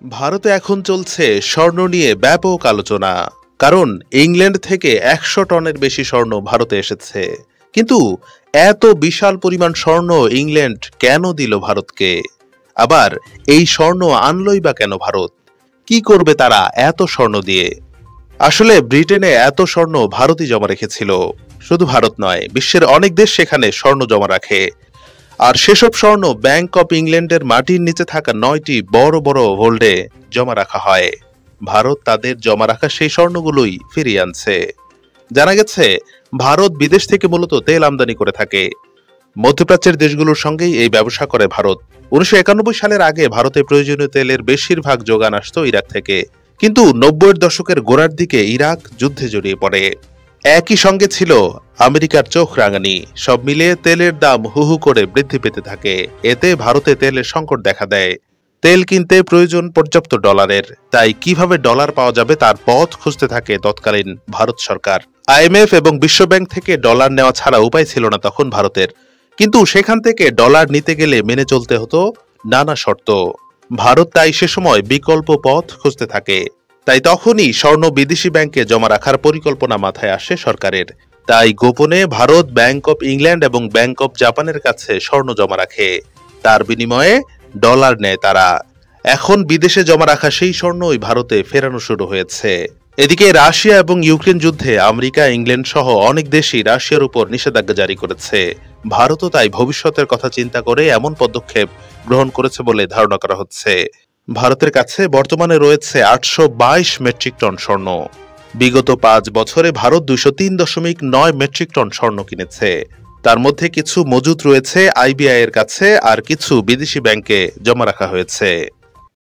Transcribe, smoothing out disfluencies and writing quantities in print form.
ভারতে এখন চলছে স্বর্ণ নিয়ে ব্যাপক আলোচনা। কারণ ইংল্যান্ড থেকে ১০০ টনের বেশি স্বর্ণ ভারতে এসেছে। কিন্তু এত বিশাল পরিমাণ স্বর্ণ ইংল্যান্ড কেন দিল ভারতকে? আবার এই স্বর্ণ আনলই বা কেন ভারত? কি করবে তারা এত স্বর্ণ দিয়ে? আসলে ব্রিটেনে এত স্বর্ণ ভারতই জমা রেখেছিল। শুধু ভারত নয়, বিশ্বের অনেক দেশ সেখানে স্বর্ণ জমা রাখে। আর সেসব স্বর্ণ ব্যাংক অব ইংল্যান্ডের মাটির নিচে থাকা ৯টি বড় বড় হোল্ডে জমা রাখা হয়। ভারত তাদের জমা রাখা সেই স্বর্ণগুলোই ফিরিয়ে আনছে। জানা গেছে, ভারত বিদেশ থেকে মূলত তেল আমদানি করে থাকে। মধ্যপ্রাচ্যের দেশগুলোর সঙ্গেই এই ব্যবসা করে ভারত। ১৯৯১ সালের আগে ভারতে প্রয়োজনীয় তেলের বেশিরভাগ যোগান আসতো ইরাক থেকে। কিন্তু ৯০-এর দশকের গোড়ার দিকে ইরাক যুদ্ধে জড়িয়ে পড়ে। একই সঙ্গে ছিল আমেরিকার চোখ রাঙানি। সব মিলিয়ে তেলের দাম হু হু করে বৃদ্ধি পেতে থাকে। এতে ভারতে তেলের সংকট দেখা দেয়। তেল কিনতে প্রয়োজন পর্যাপ্ত ডলারের। তাই কিভাবে ডলার পাওয়া যাবে তার পথ খুঁজতে থাকে তৎকালীন ভারত সরকার। আইএমএফ এবং বিশ্বব্যাংক থেকে ডলার নেওয়া ছাড়া উপায় ছিল না তখন ভারতের। কিন্তু সেখান থেকে ডলার নিতে গেলে মেনে চলতে হতো নানা শর্ত। ভারত তাই সে সময় বিকল্প পথ খুঁজতে থাকে। তাই তখনই স্বর্ণ বিদেশি ব্যাংকে জমা রাখার পরিকল্পনা মাথায় আসে সরকারের। তাই গোপনে ভারত ব্যাংক অব ইংল্যান্ড এবং ব্যাংক অব জাপানের কাছে স্বর্ণ জমা রাখে। তার বিনিময়ে ডলার নেয় তারা। এখন বিদেশে জমা রাখা সেই স্বর্ণই ভারতে ফেরানো শুরু হয়েছে। এদিকে রাশিয়া এবং ইউক্রেন যুদ্ধে আমেরিকা, ইংল্যান্ড সহ অনেক দেশই রাশিয়ার উপর নিষেধাজ্ঞা জারি করেছে। ভারতও তাই ভবিষ্যতের কথা চিন্তা করে এমন পদক্ষেপ গ্রহণ করেছে বলে ধারণা করা হচ্ছে। ভারতের কাছে বর্তমানে রয়েছে ৮২২ মেট্রিক টন স্বর্ণ। বিগত ৫ বছরে ভারত ২০৩.৯ মেট্রিক টন স্বর্ণ কিনেছে। তার মধ্যে কিছু মজুত রয়েছে আইবিআই এর কাছে, আর কিছু বিদেশি ব্যাংকে জমা রাখা হয়েছে।